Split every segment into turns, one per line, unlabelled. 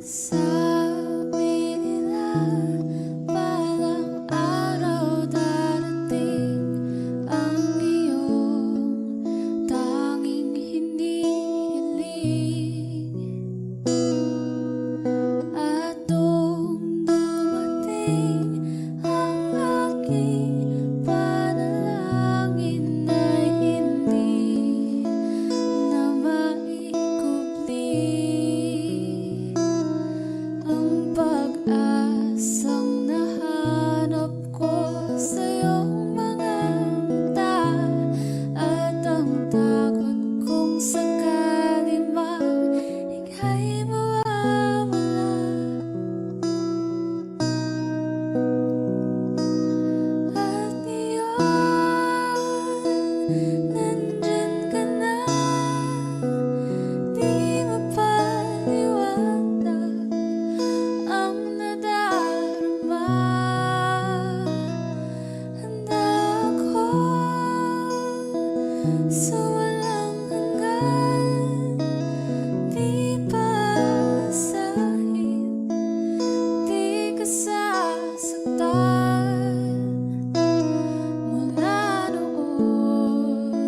Sabi nila balang araw darating ang iyong tanging hinihiling. At nung dumating ang aking panalangin ay hindi na maikubli ang pag-asang nahanap ko sa iyong mga mata, at ang takot kong sakali mang ika'y mawawala. At ngayon, nandyan ka na, di mapaliwanag ang nadarama. Handa ako sa walang hanggan, di paasahin, di ka sasaktan. Mula noon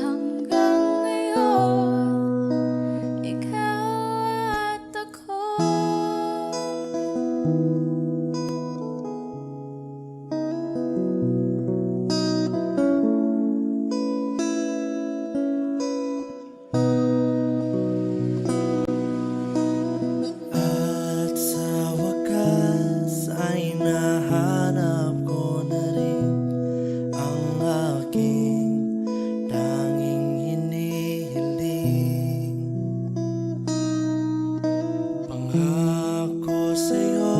hanggang ngayon, ikaw at ako.
At sa wakas ay nahanap ko na rin ang aking tanging hinihiling. Pangako sa'yo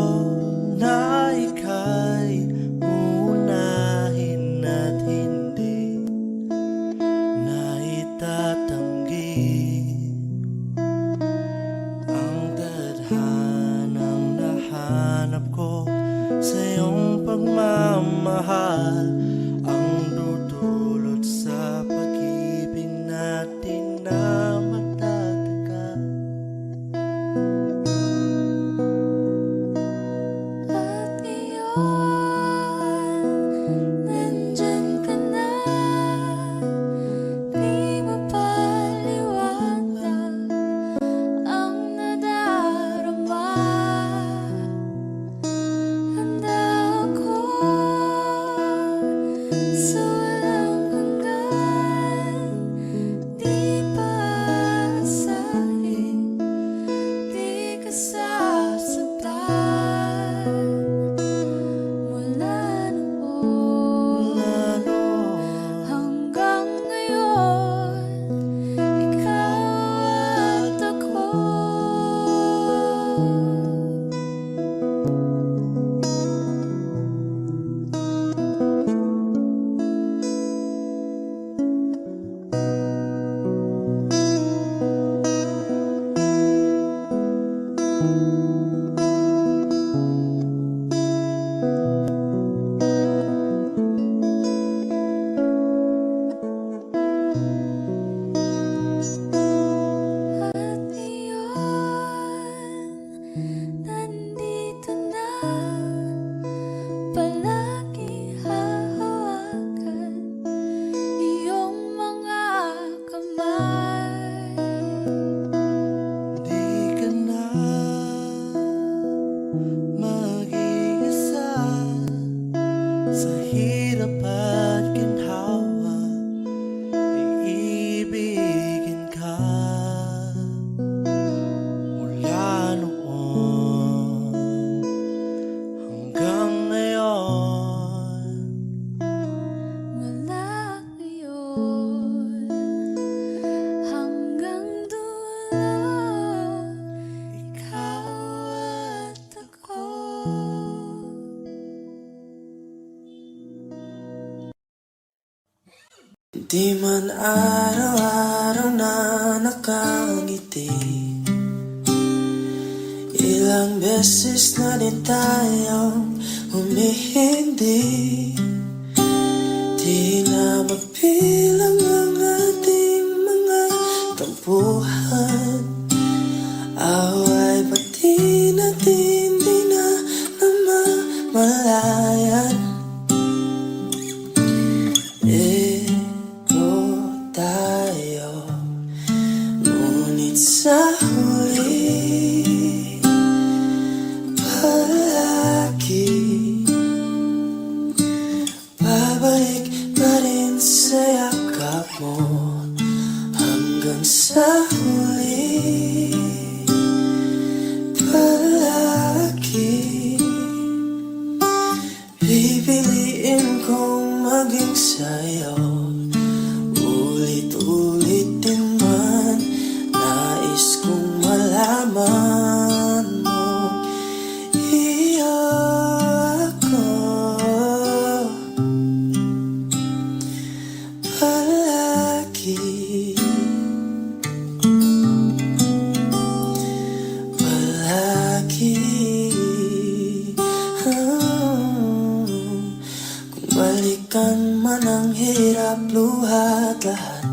na ika'y uunahin at hindi na itatanggi ang tadhanang nahanap ko sa iyong pagmamahal, ang dudulot sa pag-ibig natin na matatagal.
At ngayon, nandyan ka na, di mapaliwanag ang nadarama. Handa ako sa walang hanggan, di paasahin, di ka sasaktan. Mula noon hanggang ngayon, ikaw at ako. At ngayon, nandito na, palagi hahawakan iyong mga kamay.
Di ka na mag-iisa sa hirap at ginhawa, iibigin ka. Mula noon hanggang ngayon,
Mula ngayon hanggang dulo, ikaw at ako.
di man araw-araw na nakangiti, ilang beses na din tayong humihindi. Di na mapilang ang ating mga tampuhan, away hindi na namamalayan. Ito tayo, ngunit sa huli palagi babalik pa rin sa yakap mo. Hanggang sa huli palagi pipiliin kong maging sa'yo. Ulit-ulit din man nais kong malaman mo iyo ako palagi. Kung balikan man ang hirap, luhat lahat,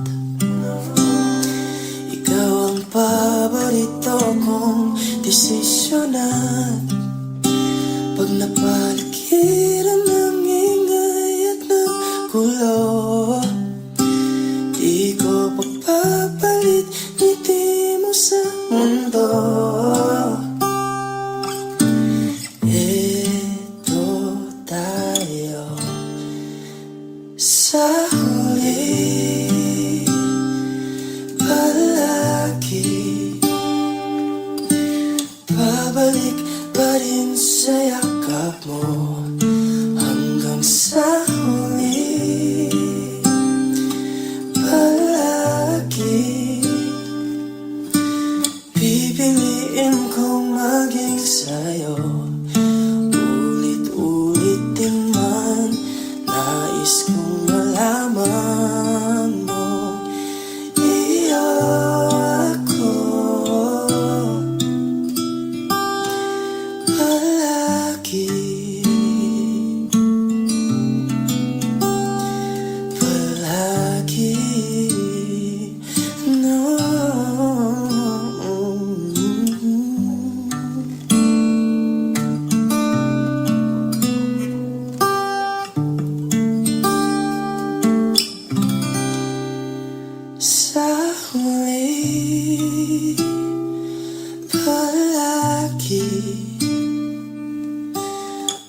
ikaw ang paborito kong desisyon. At pag napaligiran ng ingay at ng gulo, di ko pagpapalit ngiti mo sa mundo. Ito tayo sa huli palagi babalik pa rin sa yakap mo. Hanggang sa huli palagi pipiliin kong maging sa'yo. Ulit-ulit din man nais kong malaman mo iyo ako palagi. Palagi no. Sa huli palagi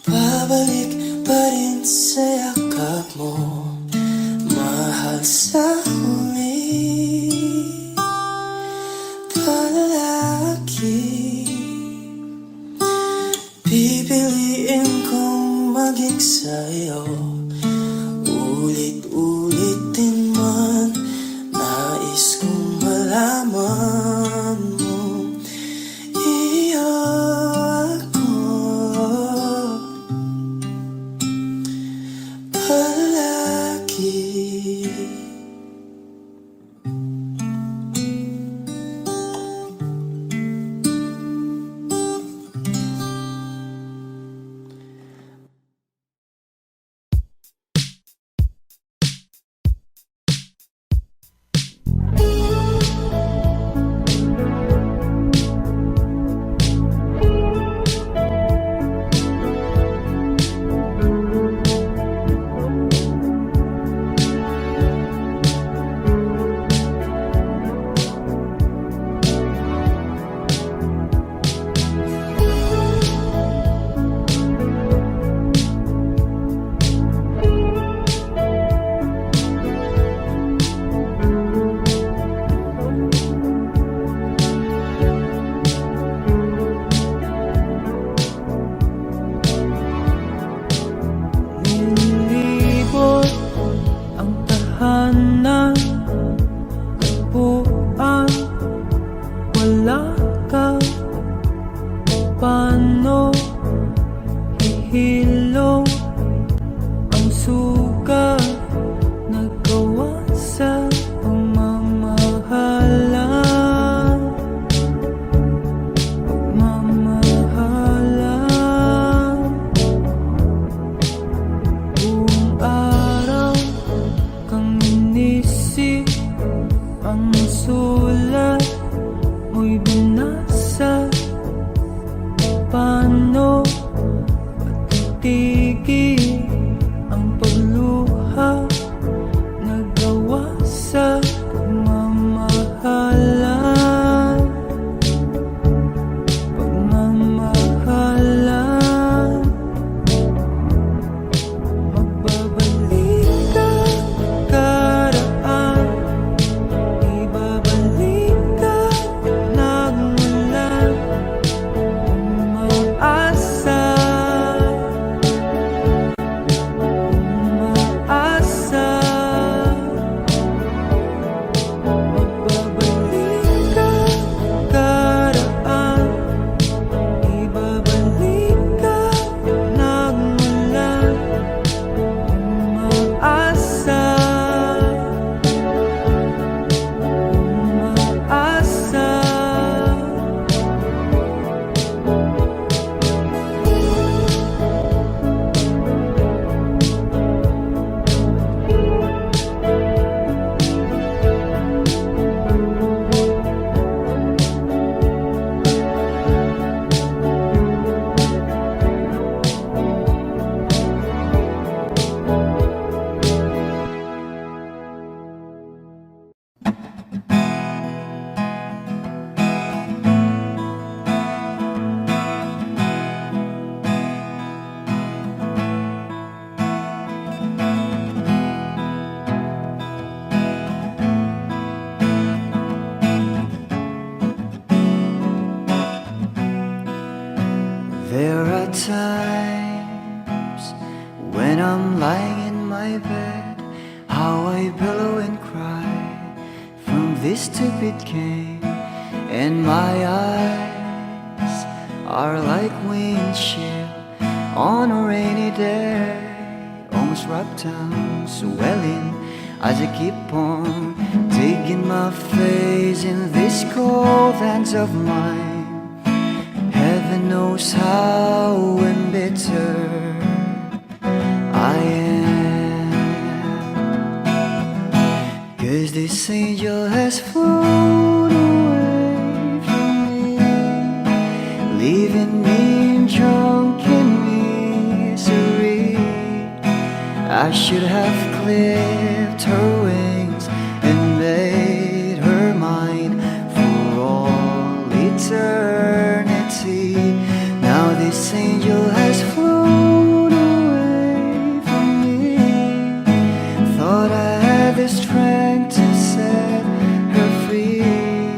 babalik pa rin sa yakap mo. Mahal sa huli palagi pipiliin kong maging sa'yo. Ulit-ulit din man nais kong malaman mo iyo ako palagi. There are times when I'm lying in my bed, how I pillow and cry from this stupid game, and my eyes are like windshield on a rainy day, almost wrapped down, swelling as I keep on digging my face in these cold hands of mine. Heaven knows how embittered I am, 'cause this angel has flown away from me, leaving me drunken misery. I should have clipped her wings and made her mine for all eternity. Now this angel has flown away from me. Thought I had the strength to set her free.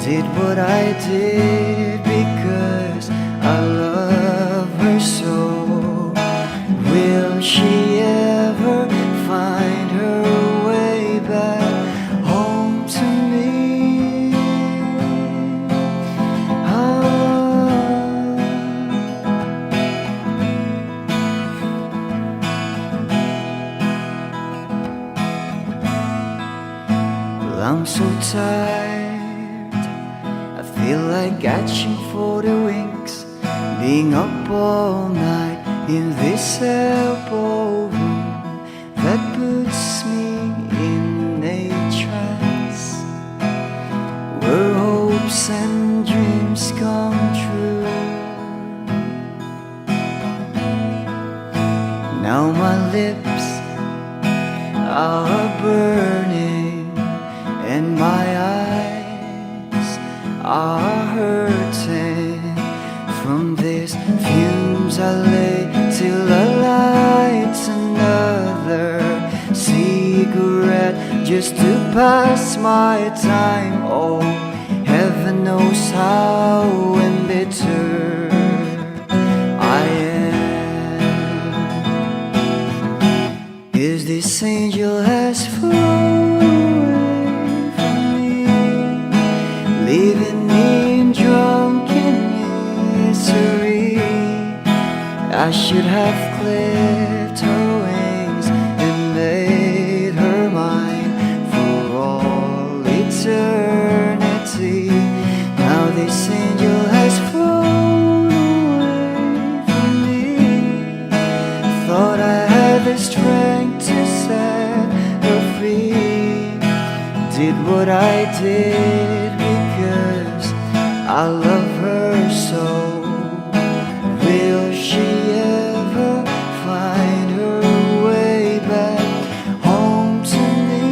Did what I did because I love her so. Will she ever find her way back home to me? Well, I'm so tired, I feel like catching for the wings, being up all night in this elbow room that puts me in a trance, where hopes and dreams come true. Now my lips are burning and my eyes are hurting from these fumes. I lay till I light another cigarette just to pass my time. Oh, heaven knows how embittered I am, 'cause this angel has flown away from me, leaving me drunken misery. I should have clipped her wings and made her mine for all eternity. Now this angel has flown away from me. Thought I had the strength to set her free. Did what I did because I love her so. Will she ever find her way back home to me?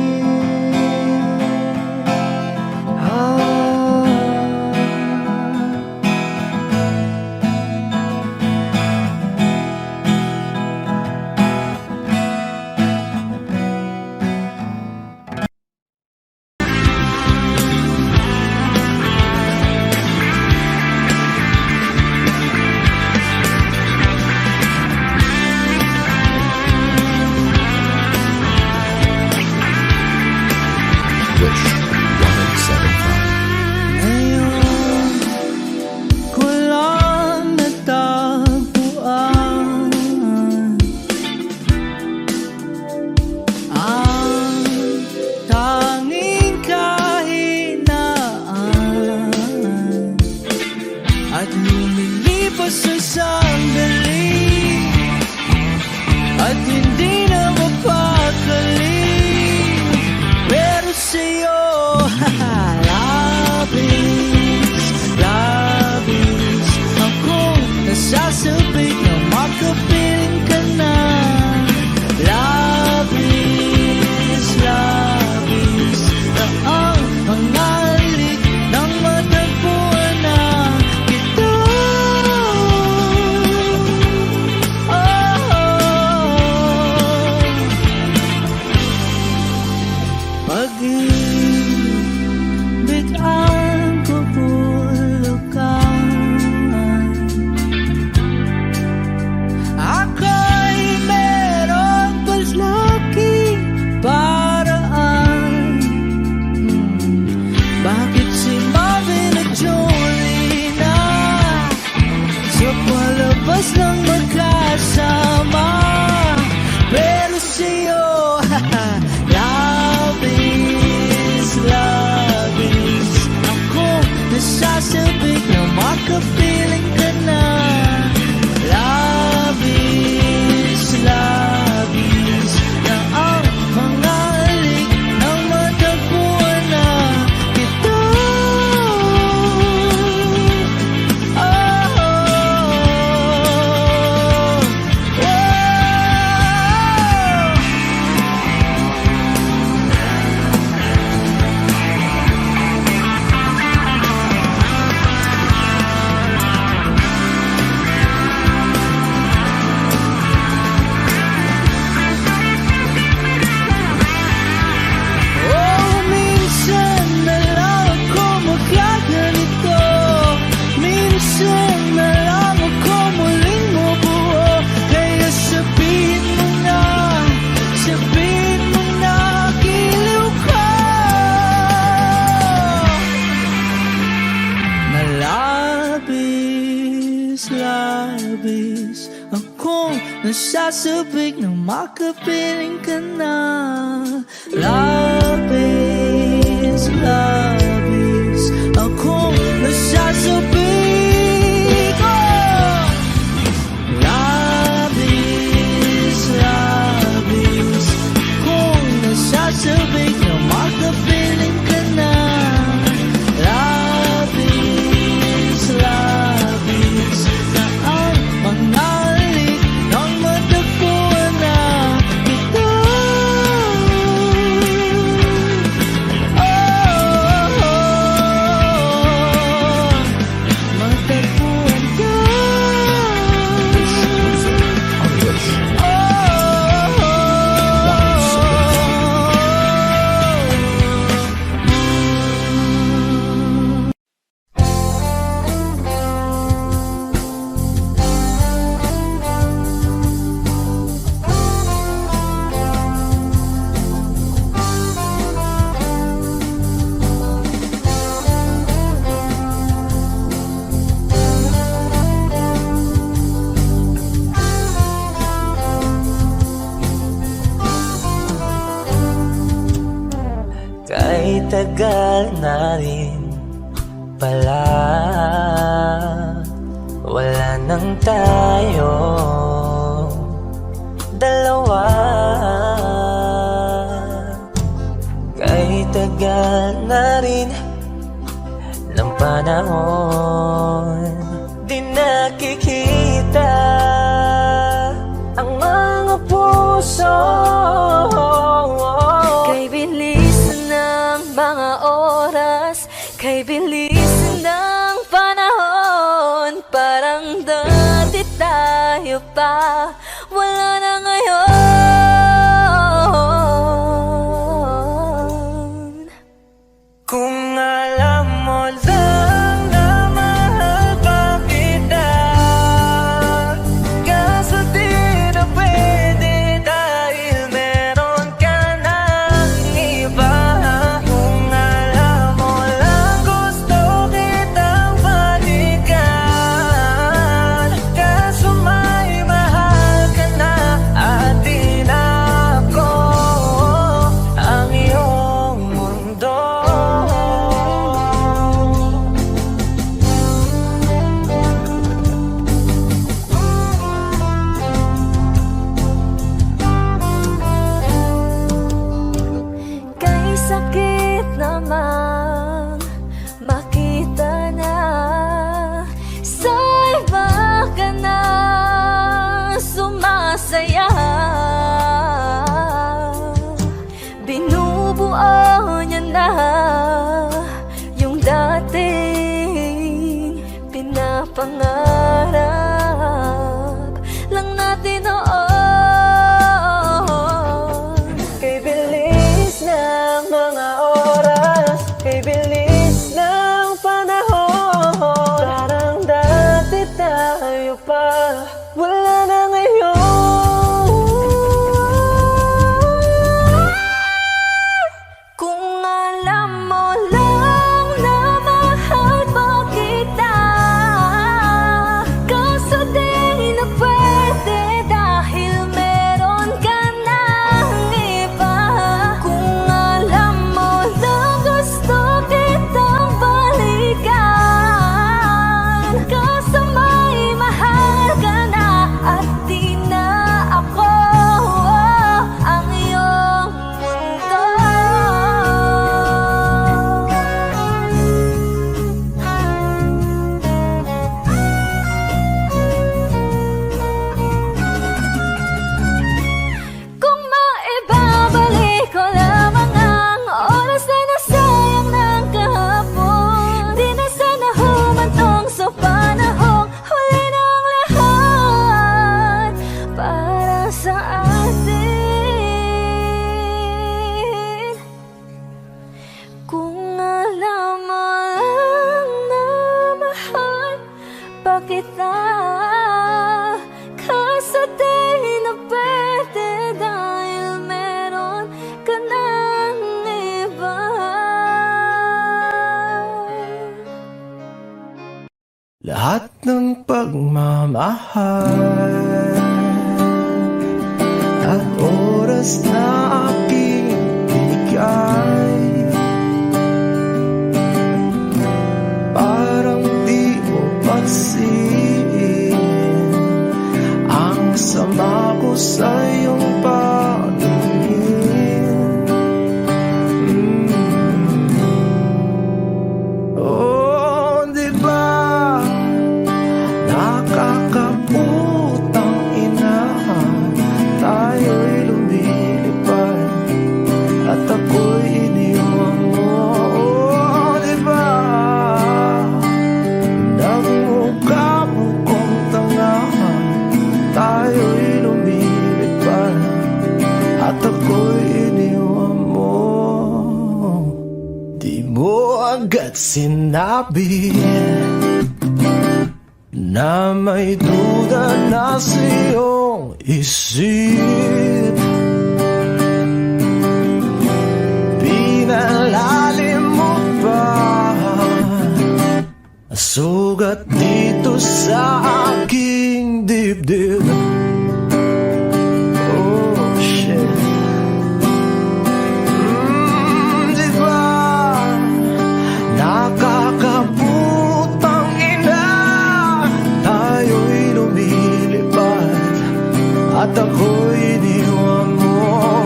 Wish 107.5.
Ngayon ko lang natagpuan ang tanging kahinaan, at lumilipas sa sandali at hindi na mapakali. Pero sa'yo, labis, labis akong nasasabik na makapiling ka na. Labis, labis na ang mga halik ng matagpuan na kita.
makapiling ka na. Labis, labis na ang mga halik nang matagpuan na kita. Oh, minsan na lang ako magkaganito. Minsan na lang ako muling mabuo. Kaya sabihin mo na, giliw ka. Na labis, labis akong nasasabik na makapiling ka na. Labis, labis akong nasasabik. Oh! Labis, labis akong nasasabik na makapiling ka na. Labis, labis na ang mga halik nang matagpuan na kita. Matagpuan ka. Kahit tagal na rin pala, wala nang tayo dalawa. Kahit tagal na rin ng panahon, di nakikita ang mga puso.
Kay bilis ng mga oras, kay bilis ng panahon, parang dati tayo pa, wala na ngayon.
Kung alam mo lang na mahal pa kita, kaso di na pwede dahil meron ka ng iba. Kung alam mo lang gusto kitang balikan, kaso may mahal ka na at di na ako ang iyong mundo.
Kay sakit naman makita na sa iba ka na sumasaya. Binubuo niya na yung dating pinapangarap lang natin noon.
Kay bilis ng mga oras, kay bilis ng panahon, parang dati tayo pa, wala na ngayon.
Kung alam mo lang na mahal pa kita, kaso di na pwede dahil meron ka ng iba. Kung alam mo lang gusto kitang balikan, pa kita. Kaso di na pwede dahil meron ka ng iba.
Lahat ng pagmamahal at oras na aking binigay, parang di mo pansin ang sama ko sa iyong paningin. Oh, di ba nakakaputang ina, tayo'y lumilipad at ako'y iniwan mo. Oh, di ba nagmukha mo kong tanga, tayo'y lumilipad at ako'y iniwan mo. Di mo agad sinabi na may duda na sa iyong isip. Pinalalim mo pa sugat dito sa aking dibdib. Oh, shit. Di ba nakakaputang ina, tayo'y lumilipad at ako'y iniwan mo.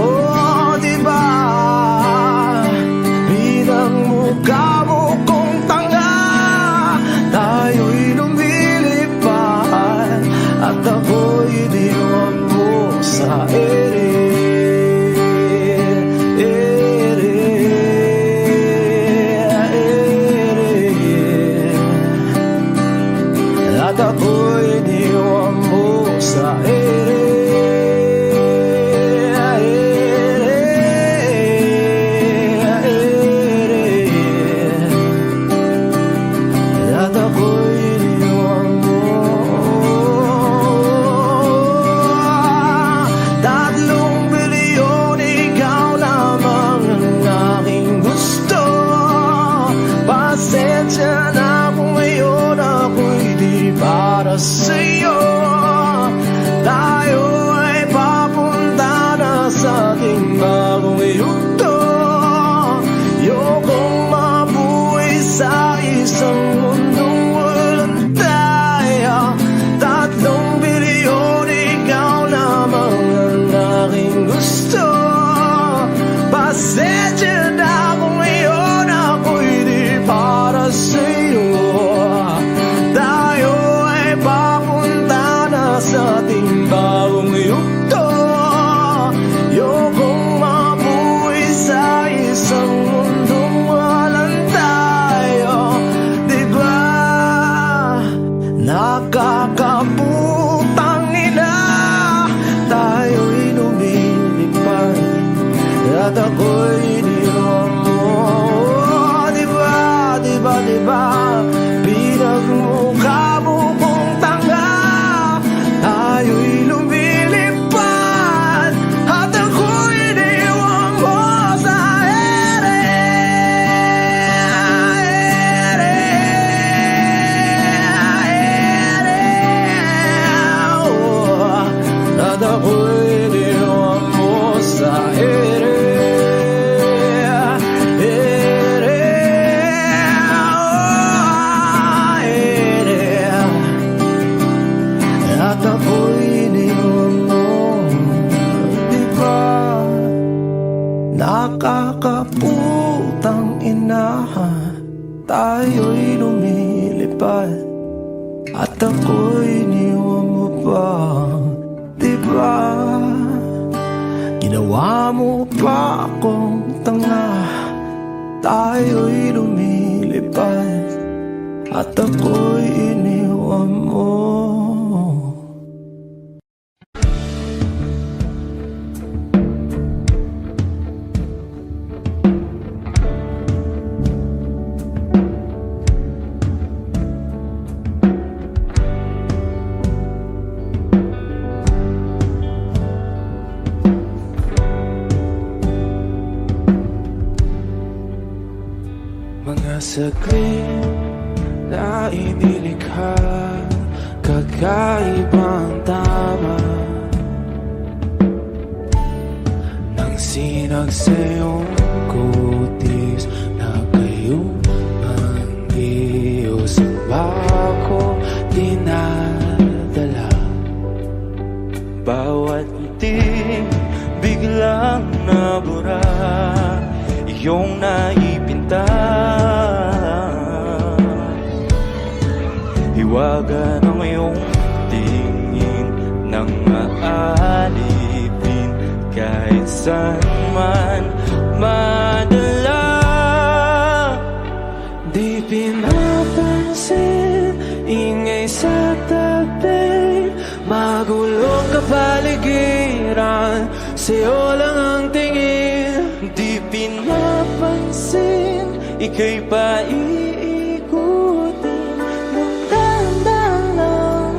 Oh, di ba pinagmukha mo kong tanga, tayo'y lumilipad at ako'y iniwan mo sa ere. At ako'y iniwan mo sa ere. At ako'y iniwan mo. 3 bilyon, ikaw lamang ang aking gusto. Pasensya na kung ngayon ako'y di para sa'yo. Tayo ay papunta na sa ating bagong yugto. Ayokong mabuhay sa isang mundong walang tayo. 3 bilyon, ikaw lamang ang aking gusto. Pasensya na kung ngayon ako'y di para sa'yo. Tayo ay papunta na sa ating bagong yugto. Ayokong mabuhay sa isang mundong walang tayo. Di ba nakakaputang ina, tayo'y lumilipad at ako'y iniwan mo. Di ba, di ba, di ba pinagmukha mo kong tanga, tayo'y lumilipad at ako'y iniwan mo sa ere. Oh, at ako'y iniwan mo sa ere. At ako'y iniwan mo. Di ba nakakaputang ina, tayo'y lumilipad at ako'y iniwan mo pa. Di ba ginawa mo pa akong tanga, tayo'y lumilipad at ako'y iniwan mo. saglit na inilikha, kakaibang tama nang sinag sa iyong kutis na kayong Diyos bako dinadala. Bawat itim biglang nabura, iyong naipinta. Hiwaga ng iyong tingin nang maalipin kahit saan man madala. Di pinapansin, ingay sa tabi, magulong kapaligiran, sa'yo lang ang tingin. Di pinapansin, ika'y paiikutin ng dahan-dahan lang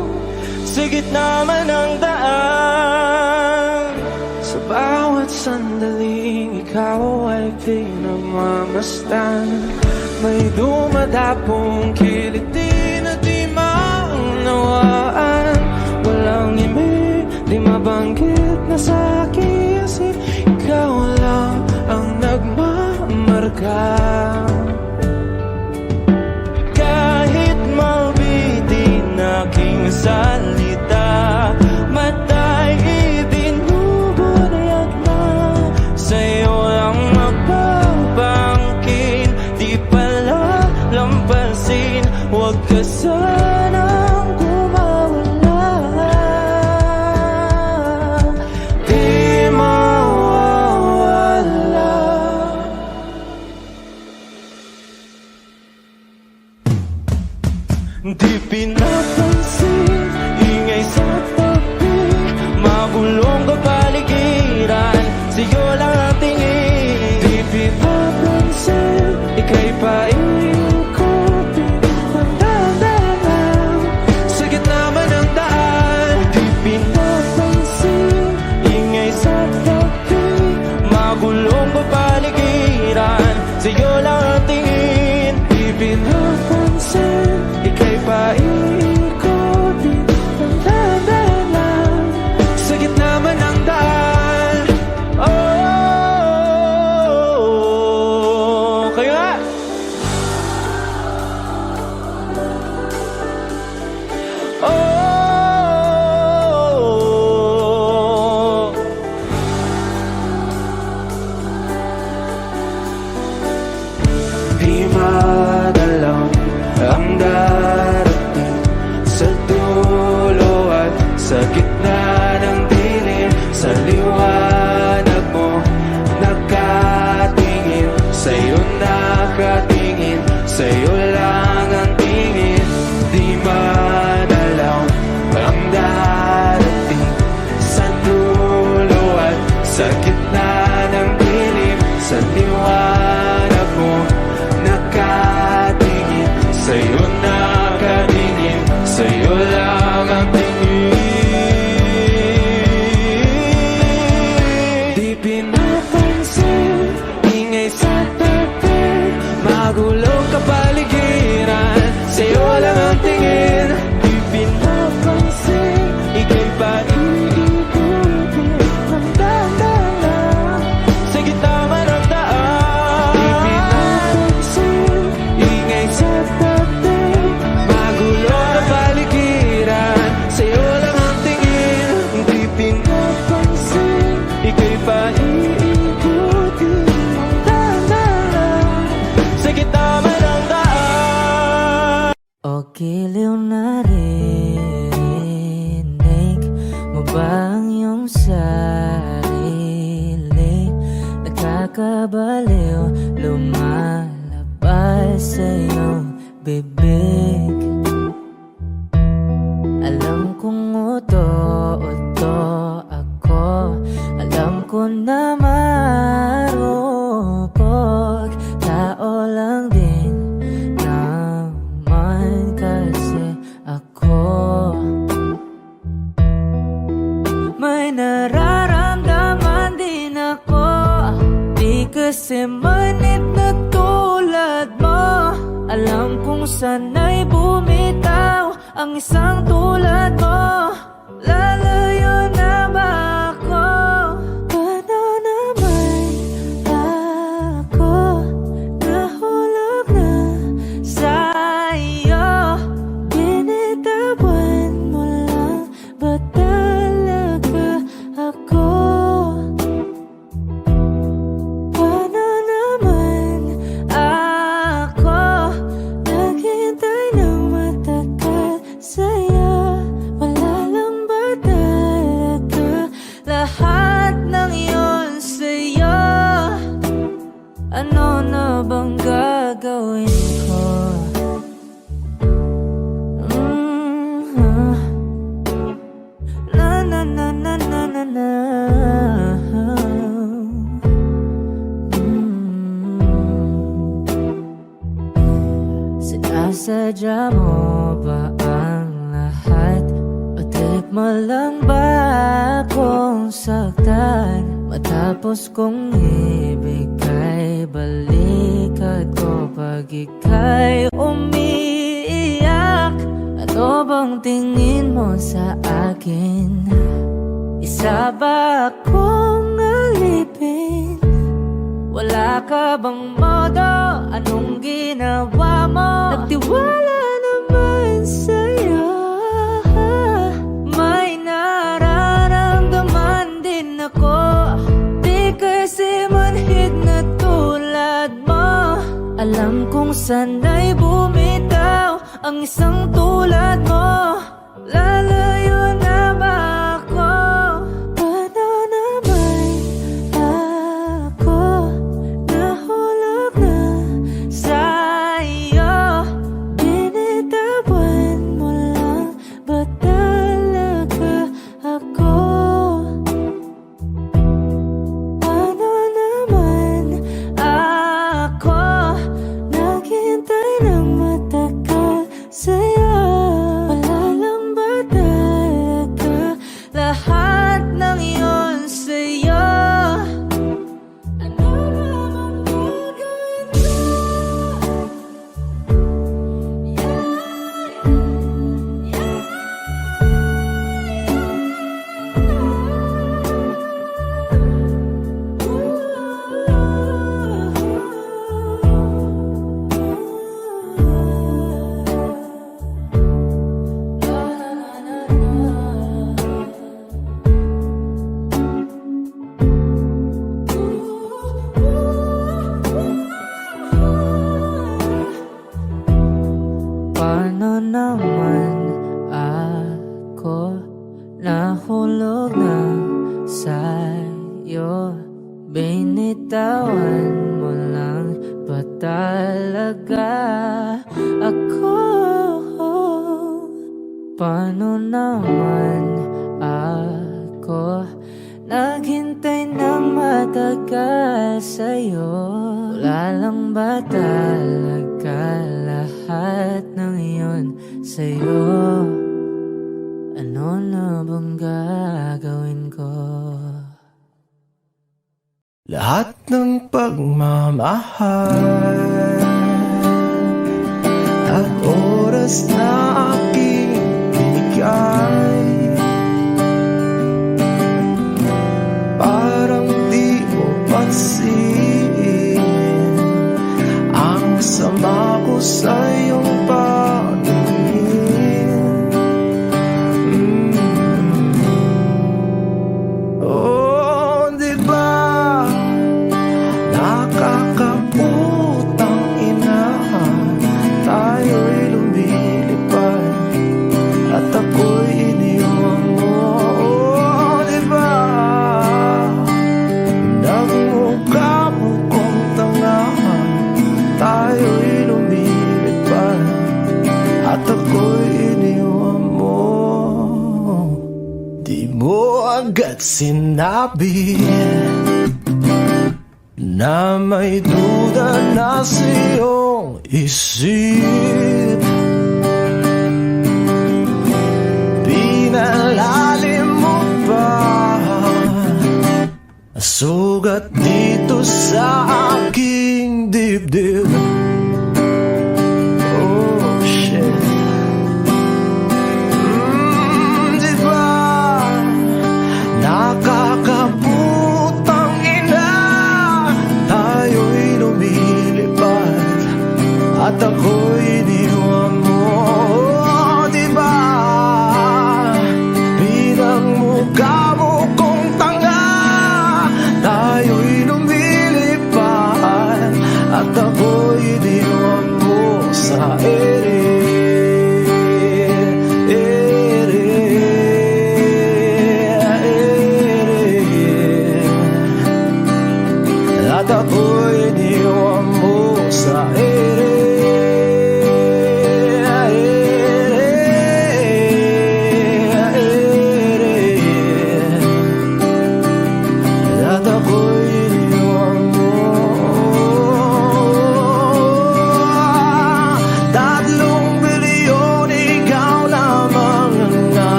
sa gitna man ng daan. Sa bawat sandaling ikaw ay pinagmamasdan, may dumadapong kiliti na di maunawaan. Walang imig, di mabanggit na sa aking isip, ikaw lang ang nagmamarka. Kahit mabitin aking salita, matay ibinubunayag na, sa'yo lang magbabangkin. Di pala lampasin, huwag ka sanang kumawala. Di mawawala. Di pinapansin, ingay sa tabi, magulong kapaligiran, sa'yo lang ang tingin. Di pinapansin, ika'y paiikutin ng dahan-dahan sa gitna man ng daan. Di pinapansin, ingay sa tabi, magulong kapaligiran, sa'yo lang ang tingin. Di pinapansin, ika'y paiikutin ng dahan-dahan sa gitna man ng daan. Oh, kaya oh, di madalang ang darating sa dulo at sa gitna ng dilim. Sa liwanag mo nakatingin, sa'yo nakatingin, sa'yo lang ang tingin. Di madalang ang darating sa dulo at sa gitna ng dilim. Sa liwanag mo nakatingin, sa'yo nakatingin, sa'yo lang ang tingin. Di pinapansin, ingay sa tabi, magulong kapaligiran, sa'yo lang ang tingin. Di pinapansin, ika'y paiikutin ng dahan-dahan sa gitna man ng daan. Di pinapansin, ingay sa tabi, magulong kapaligiran, sa'yo lang ang tingin. Di pinapansin, ika'y paiikutin ng dahan-dahan sa gitna man ng daan.
O giliw na rinig mo ba ang iyong sarili? Nakakabaliw, lumalabas sa iyong bibig. Alam kong uto-uto ako, alam ko na marupok, tao lang din naman kasi ako. May nararamdaman din ako, di kasi manit na tulad mo. sana'y bumitaw ang isang tulad mo. Lalayo na ba ako? Paano naman ako nahulog na sa'yo? Binitawan mo lang ba talaga ako? Paano naman ako naghintay ng matagal sa'yo? Wala lang ba talaga lahat ng iyon sa'yo? Ano na bang gagawin ko? Na na na na na na na. Sinasadya mo ba ang lahat? O trip mo lang ba akong saktan? Matapos kong ibigay balikat ko pag ika'y umiiyak. Ano bang tingin mo sa akin? Isa ba akong alipin? Wala ka bang modo? Anong ginawa mo? Nagtiwala naman sa'yo. May nararamdaman din ako. Di kasi manhid na tulad mo. Alam kong sana'y bumitaw ang isang tulad mo. Lalayo na ba ako? Paano naman ako nahulog na sa'yo? Binitawan mo lang ba talaga ako? Paano naman ako naghintay ng matagal sa'yo? Wala lang ba talaga lahat ng iyon sa'yo? Ano naman gagawin ko? Paano naman ako nahulog na sa'yo? Binitawan mo lang ba talaga ako? Paano naman ako naghintay ng matagal sa'yo? Wala lang ba talaga lahat ng iyon sa'yo? Ano na bang gagawin ko?
Lahat ng pagmamahal at oras na aking binigay, parang di mo pansin ang sama ko sa iyong paningin. Oh, di ba nakakaputang ina, tayo'y lumilipad at ako'y iniwan mo. Oh, di ba nagmukha mo kong tanga, tayo'y lumilipad at ako'y iniwan mo. Di mo agad sinabi na may duda na sa iyong isip. Pinalalim mo pa sugat dito sa aking dibdib. Oh,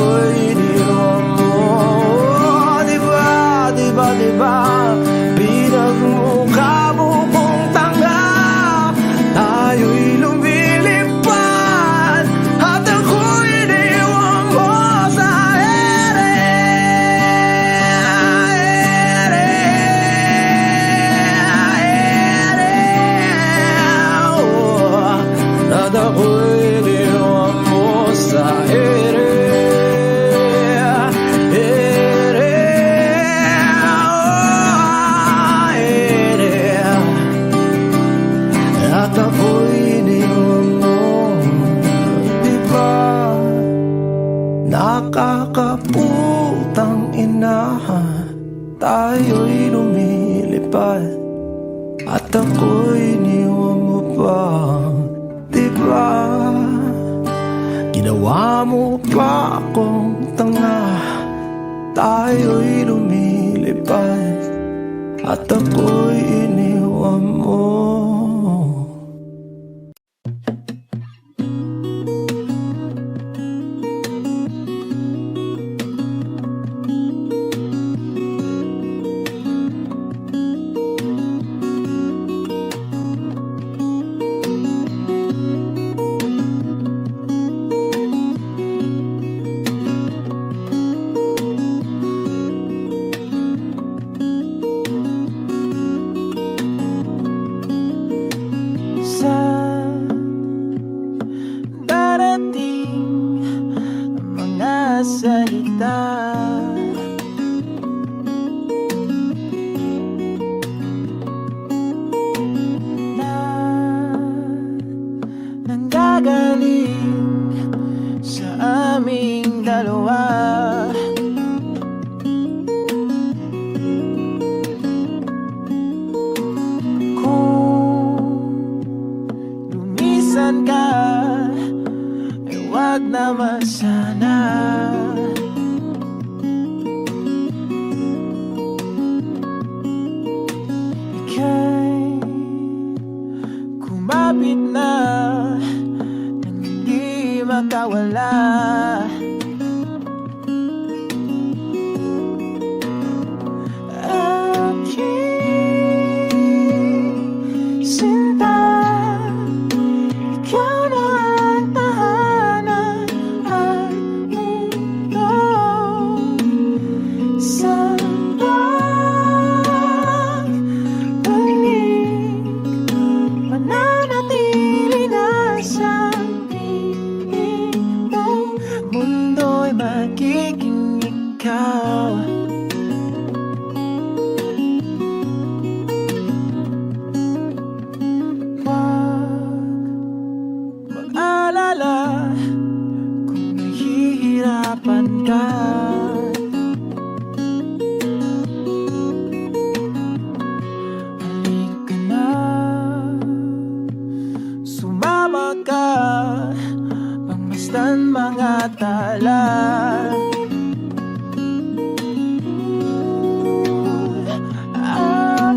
ako'y iniwan mo. Diba, diba, diba, pinagmukha mo kong tanga. Tayo'y lumilipad at ako'y iniwan mo sa ere. At ako'y iniwan mo sa ere. At ako'y iniwan mo. Diba, nakakaputang ina, tayo'y lumilipad at ako'y iniwan mo pa. Diba, ginawa mo pa akong tanga. Tayo'y lumilipad at ako'y iniwan mo. Sa darating mga salita, na nanggagaling sa aming dalawa. Lumisan ka, ay wag naman sana. Ika'y kumapit na nang hindi makawala. Aking sinta, ikaw na ang tahanan at mundo. Sa pagbalik, mananatili na sa piling mo. Mundo'y magiging ikaw. Mag-alala kung nahihirapan ka. Halika na, sumama ka, pangmasdan mga tala.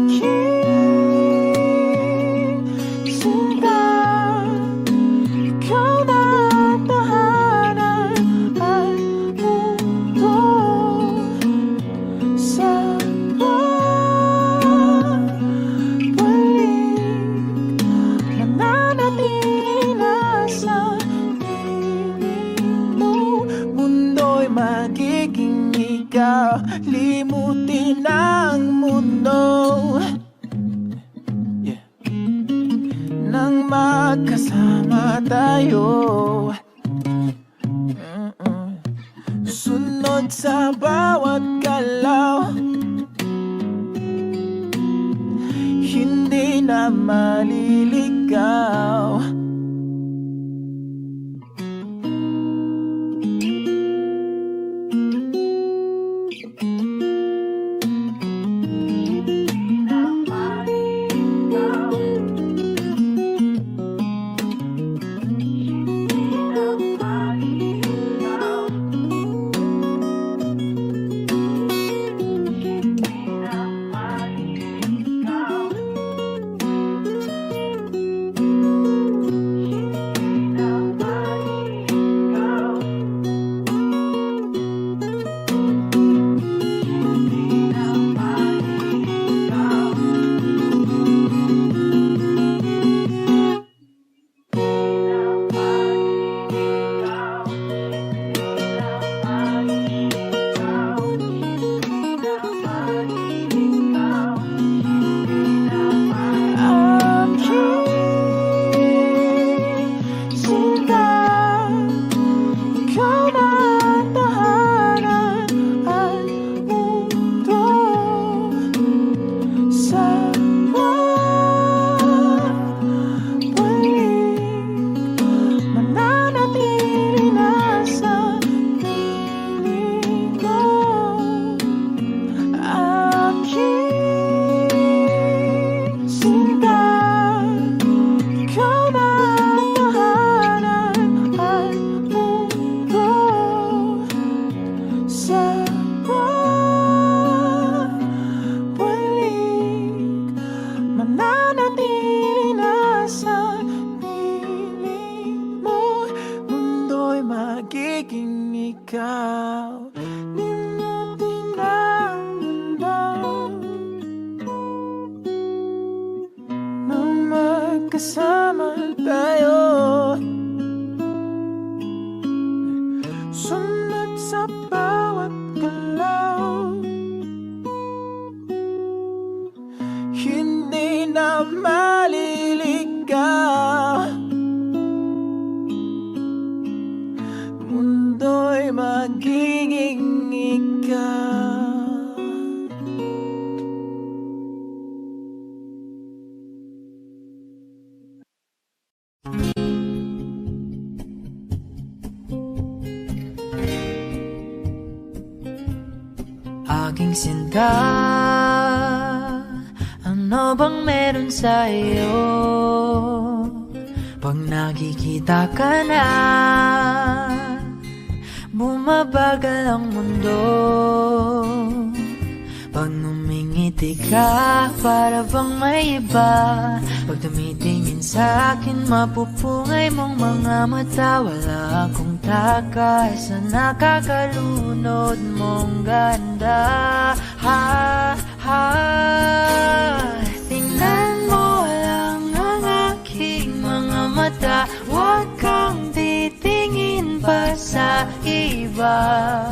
Aking sinta, ikaw na ang tahanan at mundo. Sa pagbalik, mananatili na sa piling mo. Mundo'y magiging ikaw, limutin ang mundo. Nang magkasama tayo, sunod sa bawat galaw, hindi na maliligaw. Di mo pinangalaw na magkasama tayo. Sunod sa bawat galaw, hindi na maliligaw. Mundo'y magiging ikaw.
Aking sinta, ano bang meron sa iyo? Pag nakikita ka na, bumabagal ang mundo. Pag ngumingiti ka, para bang may iba. Pag tumitingin sa akin, mapupungay mong mga mata. Wala akong takay sa nakakalunod mong ganda. Ha, ha. Tingnan mo lang ang aking mga mata. Huwag kang titingin pa sa iba.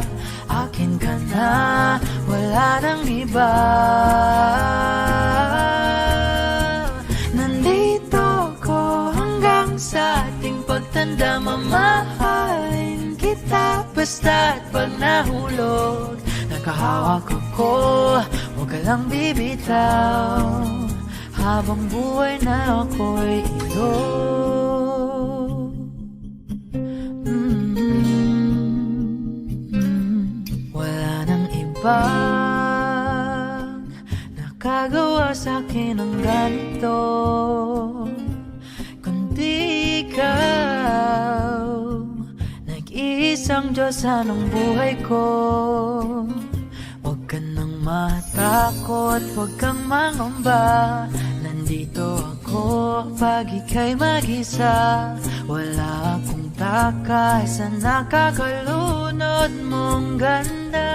Akin ka na, wala nang iba. Nandito ko hanggang sa ating pagtanda. Mamahalin kita basta't pag nahulog. Nakahawak ako, huwag ka lang bibitaw. Habang buhay na ako'y iyo. Wala nang ibang nakagawa sa'kin ng ganito, kundi ikaw. Nag-iisang Diyos ng buhay ko. Huwag ka nang matakot, huwag kang mangamba. Nandito ako pag ika'y mag-isa. Wala akong takay sa nakakalunod mong ganda.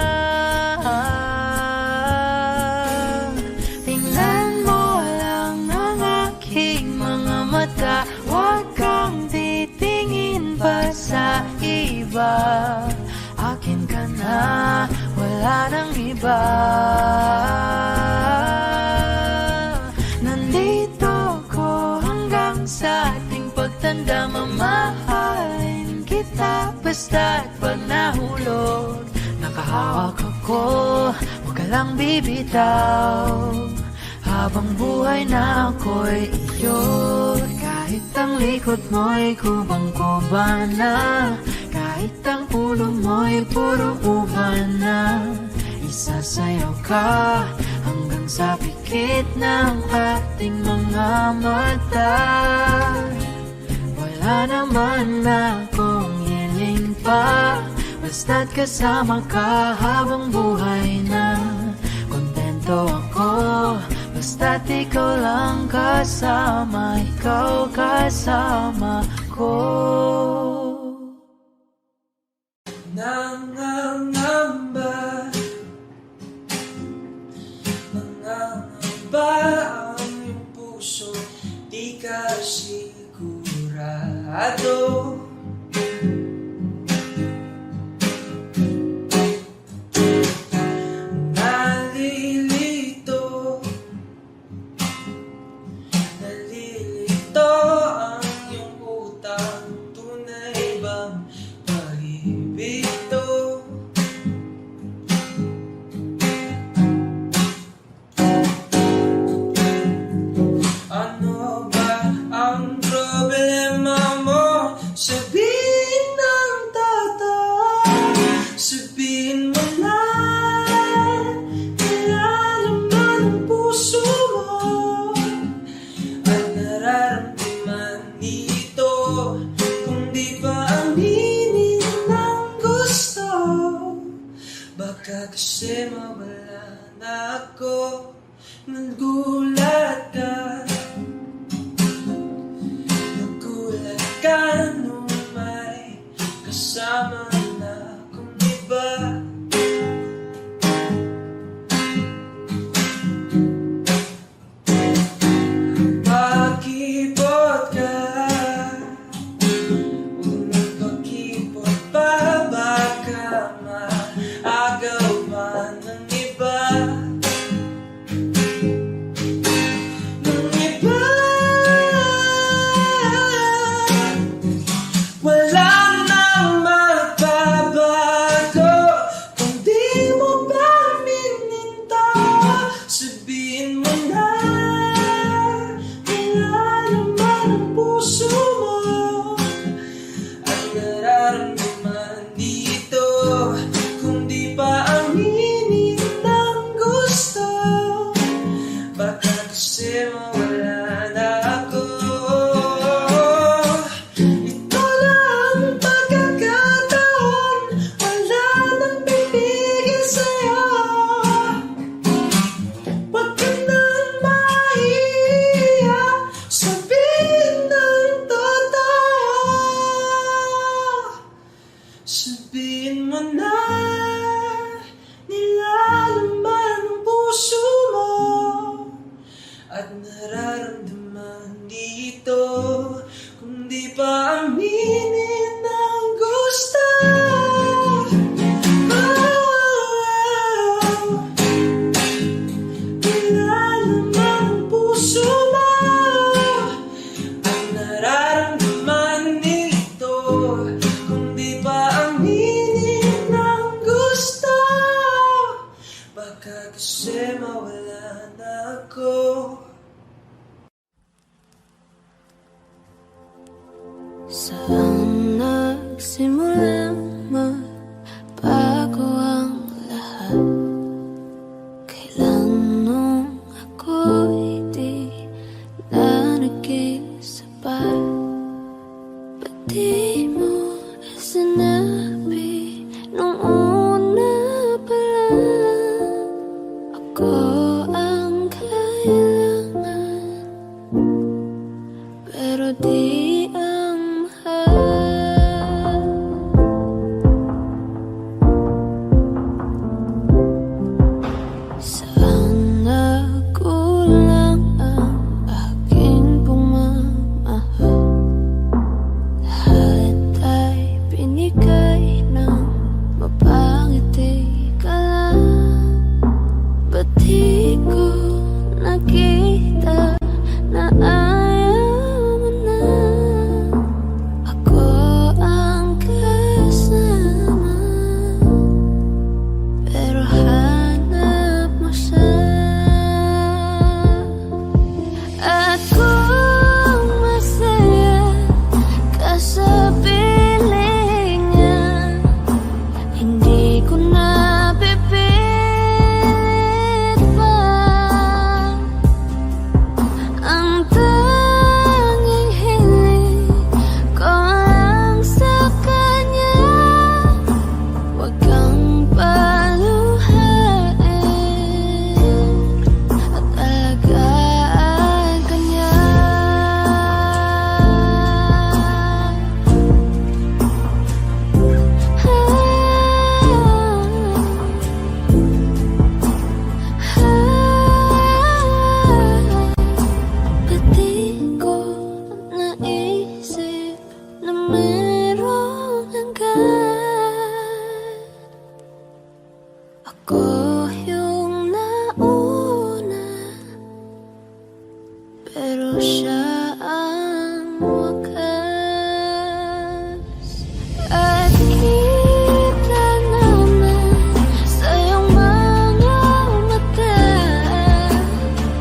Tingnan mo lang ang aking mga mata. Huwag kang titingin pa sa iba. Akin ka na, wala nang iba. Nandito ko hanggang sa ating pagtanda. Mamahalin kita basta't pag nahulog. Nakahawak ako, huwag ka lang bibitaw. Habang buhay na ako'y iyo. Kahit ang likod mo'y kubang-kuba na, kahit ang ulo mo'y puro uban na, isasayaw ka hanggang sa pikit ng ating mga mata. Wala naman akong hiling pa, basta't kasama ka habang buhay na. Kontento ako, basta't ikaw lang kasama, ikaw kasama ko.
Nangangamba, nangangamba ang iyong puso. Di ka sigurado. Nalilito, nalilito ang iyong utang. Tunay bang pag-ibig to? Ano ba ang problema mo? Sabihin ng totoo, sabihin mo na nilalaman ang puso mo at nararamdaman dito. Kung di ba aminin ng gusto, baka kasi mawala na ako. Nagulat ka, nagulat ka nung may kasama na akong iba.
at alagaan ka niya. Pati ko naisip na merong hanggan. Ako yung nauna, pero siya ang wakas. At kita naman sa iyong mga mata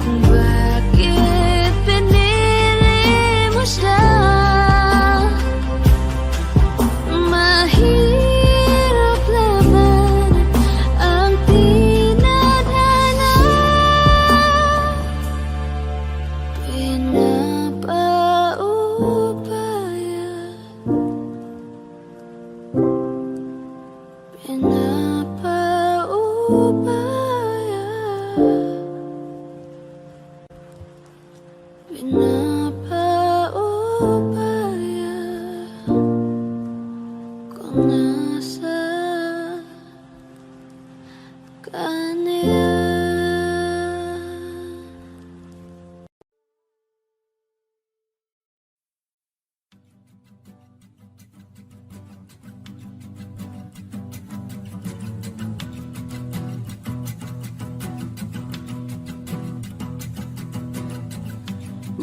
kung bakit pinili mo siya. Mahirap labanan ang tinadhana. Pinapaubaya, pinapaubaya kung nasa kanya.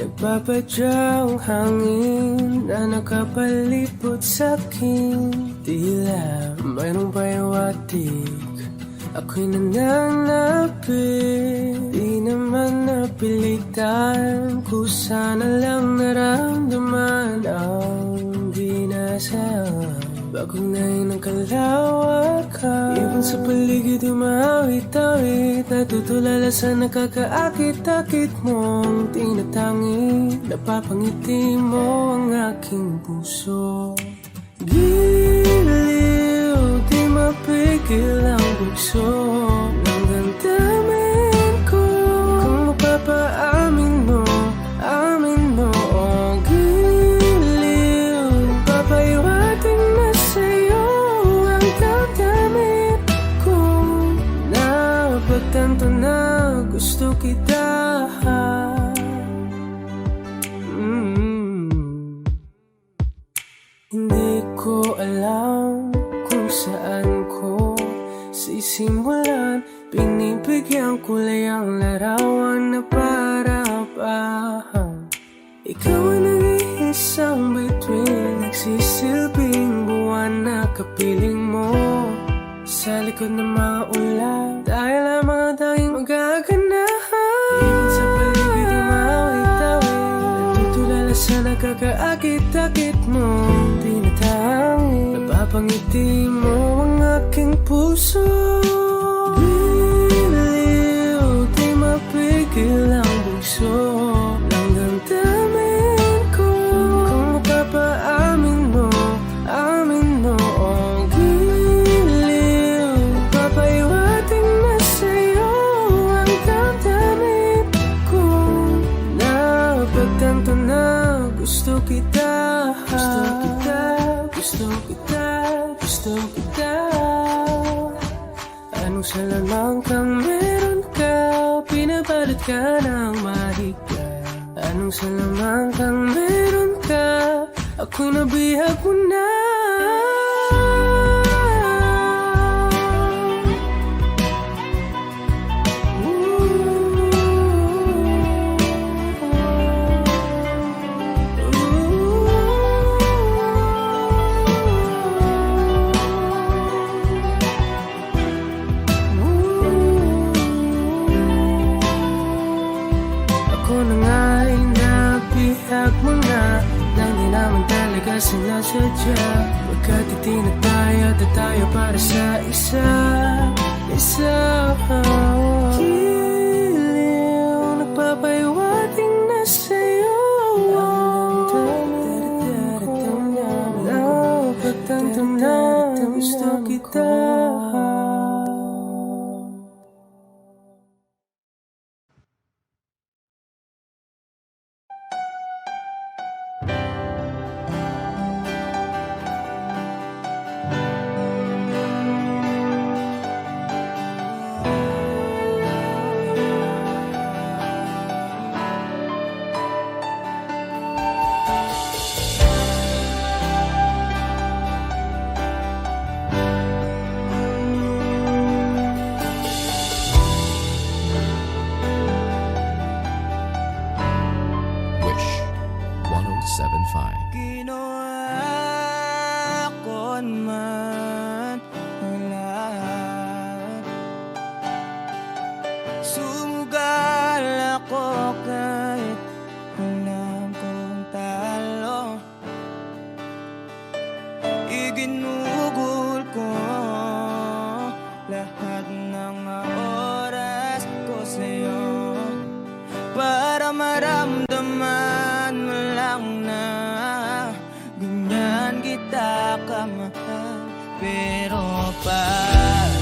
Nagpapadyang hangin na nakapalipot sa'kin. Tila mayroong payawatig, ako'y nananapit. Di naman napilitan, kusana lang naramdaman ang dinasal. Bagong nain ng kalawakan, ibon sa paligid umawit-awit. Natutulala sa nakakaakit-akit mong tinatangi. Napapangiti mo ang aking puso. Giliw, di mapigil ang bugso ng damdamin ko. Kung mapapaamin mo, amin mo. Oh, giliw, papaiwating na sa'yo ang damdamin ko. Napagtanto na gusto kita. Hindi ko alam kung saan ko sisimulan. Pinibigyan ko lang ang larawan na parapahan. Ikaw ang nag-iisang bituin, nagsisilbing buwan na kapiling mo. Sa likod ng mga ulan, dahil lamang ang tanging magaganahan. Ibon sa paligid umawit-awit, natutulala sa nakakaakit-akit mo. Tinatangi, napapangiti mo ang aking puso. Giliw, di mapigil ang bugso ng damdamin ko. Kung mapapaamin mo, amin mo. Oh, giliw, papaiwating na sa'yo ang damdamin ko. Napagtanto na gusto kita. Gusto kita, gusto kita, gusto kita. Anong salamang kang meron ka, pinabalot ka ng mahika. Anong salamang kang meron ka, ako'y nabihag mo na. Ako na nga'y nabihag mo na, nang di naman talaga sinasadya. Pagkat itinataya at tayo para sa isa. Giliw, nagpapaiwating na sa'yo ang damdamin ko. Napagtanto na gusto kita.
lahat ng oras ko sa'yo para maramdaman mo lang na ganyan kita kamahal. Pero pag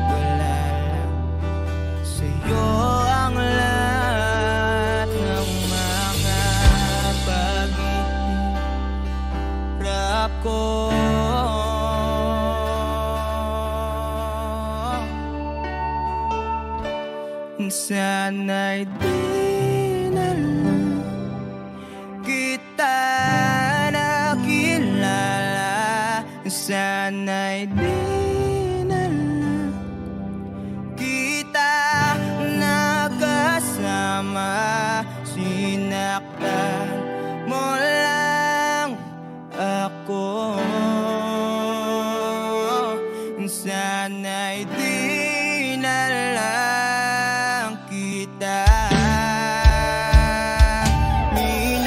wala lang sa'yo ang lahat ng mga paghihirap ko, sana'y di na lang kita nakilala. Sana'y di na lang kita nakasama. Sinaktan mo lang ako. Sana'y di na lang kita di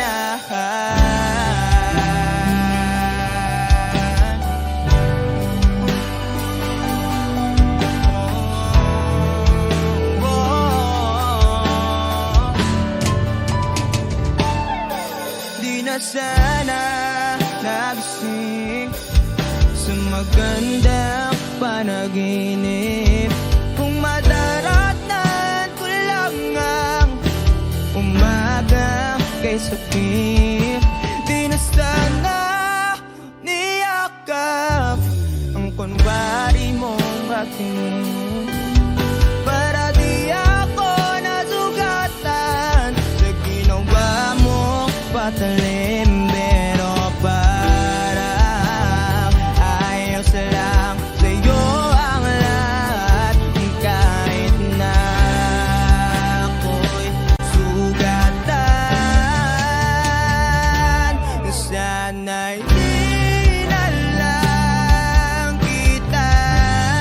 na sana nagising sa magandang panaginip. Kung madaratan ko lang ang umaga kay sakit, di na sana niyakap ang kunwari mong aking, para di ako nasugatan sa ginawa mong patalim. Pero parang ayos lang sa'yo ang lahat, kahit na ako'y sugatan. Sana'y di na lang kita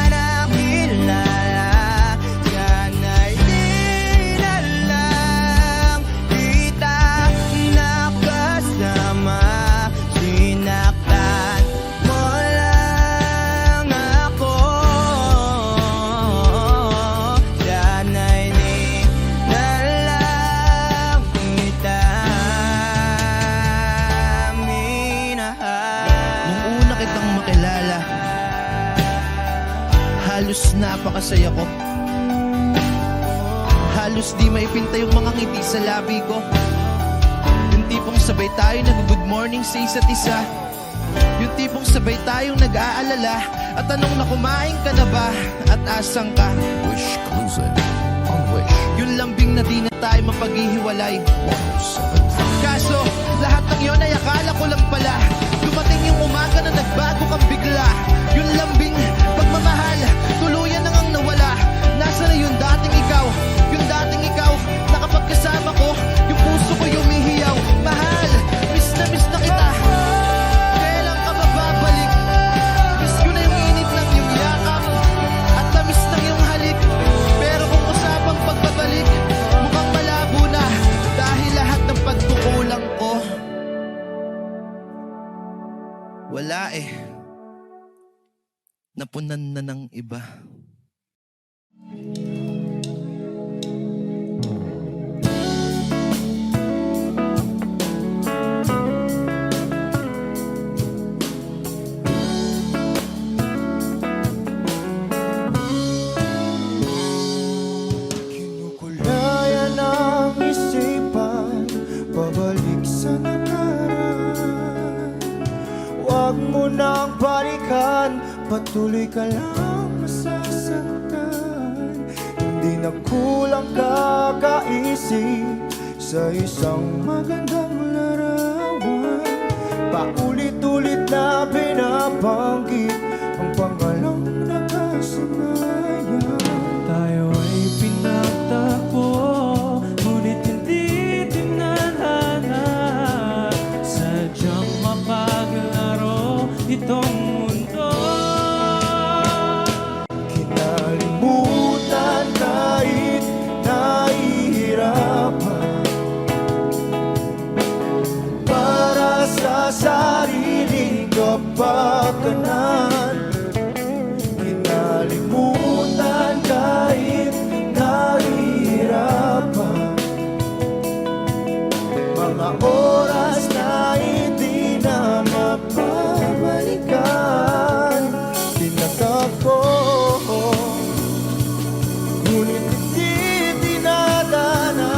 nakilala. Sana'y di na lang kita nakasama. Sinaktan mo lang ako. Sana'y di na lang kita minahal.
Nung una kitang makilala, halos napakasaya ko. Halos di maipinta yung mga ngiti sa labi ko. Yung tipong sabay tayo nag-good morning sa isa't isa. Yung tipong sabay tayong nag-aalala at tanong na kumain ka na ba at asang ka.
Wish closing on Wish
Yung lambing na di na tayo mapaghihiwalay.
107.5.
Kaso, lahat ng yun ay akala ko lang pala. Dumating yung umaga na nagbago kang bigla. Yung lambing, pagmamahal, tuluyan na ngang nawala. Nasa na yung dating ikaw? Yung dating ikaw, na kapag kasama ko, yung puso ko yumihiyaw. Mahal, miss na kita. Kailan ka ba babalik? Miss ko na yung init ng iyong yakap at tamis ng iyong halik. Pero kung usapang pagbabalik, mukhang malabo na dahil lahat ng pagkukulang ko wala eh. Napunan na ng iba.
Kinukulayan ang isipan, pabalik sa nakaraan. Huwag mo nang balikan, patuloy ka lang masasaktan. Hindi na kulang kakaisip sa isang magandang larawan. Paulit-ulit na binabanggit ang pangalang nakasanayan.
Tayo ay pinagtagpo, ngunit hindi tinadhana. Sadyang mapaglaro itong mundo.
Kinalimutan kahit nahihirapan, para sa sariling kapakanan. ngunit hindi dinadana.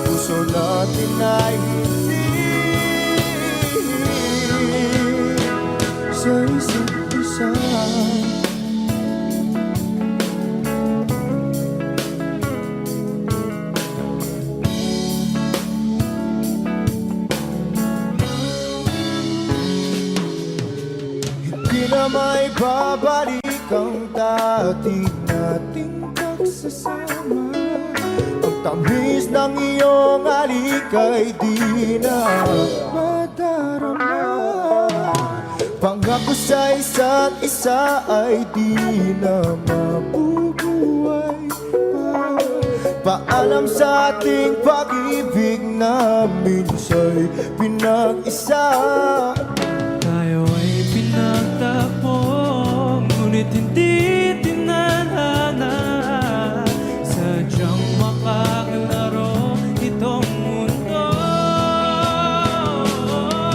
Puso natin ay hindi sa isa't isa. Hindi na may babalik ang dati nating pagsasama. Ang tamis ng iyong halik ay di na madarama. Pangako sa isa't isa ay di na mabubuhay pa. Paalam sa ating pag-ibig na minsa'y pinag-isa.
Tayo ay pinagtapos, ngunit hindi tinadhana. Sadyang makakalaro itong mundo.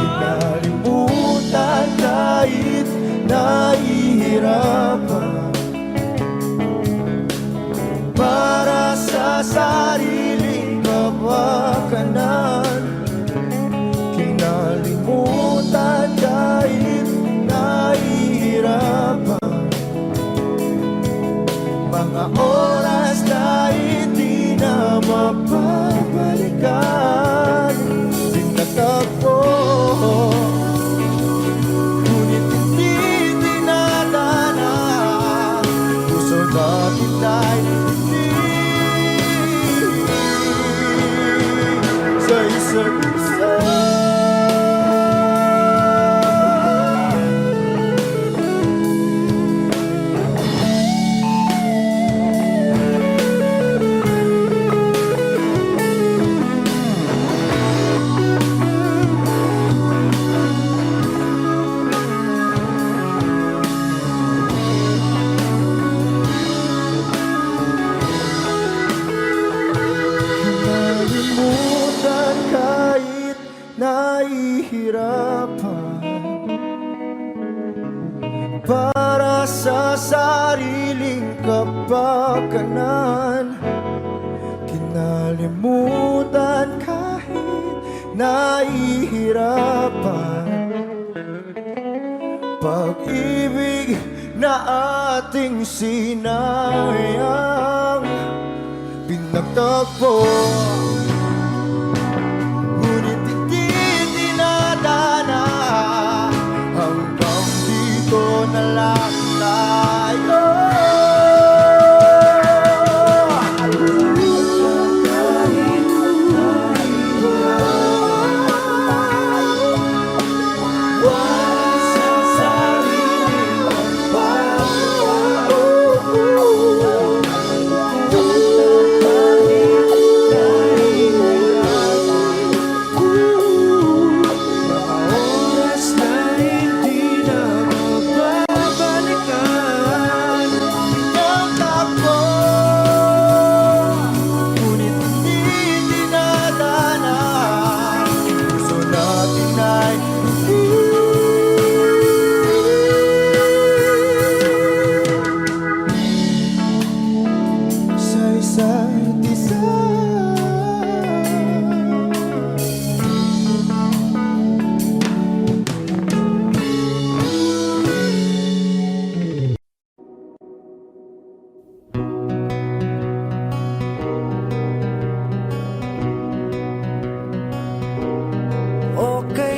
Kinalimutan kahit nahihirapan para sa sariling kapakanan. Kinalimutan kahit nahihirapan mga oras na hindi na mapabalikan. Pinagtagpo, ngunit hindi dinadana. Puso natin ay hindi sa isa't isa. Kinalimutan kahit nahihirapan para sa sariling kapakanan. Kinalimutan kahit nahihirapan pag-ibig na ating sinayang. Pinagtagpo, ngunit hindi dinadana. Hanggang dito na lang tayo.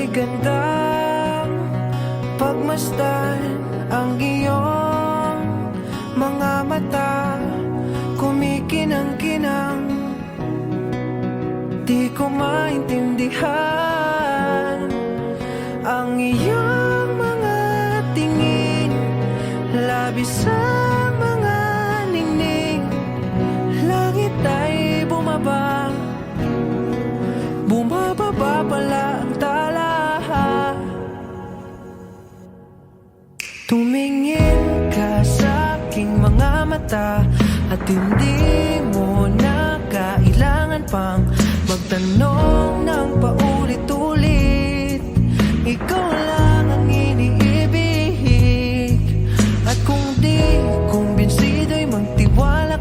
Gandang pagmasdan ang iyong mga mata, kumikinang-kinang. Di ko maintindihan ang iyong mga tingin, labis sa mga ningning. Langit ay bumaba, bumababa pala ang tala. Tumingin ka sa aking mga mata at hindi mo na kailangan pang magtanong ng paulit-ulit. Ikaw lang ang iniibig, at kung di kumbinsido'y magtiwala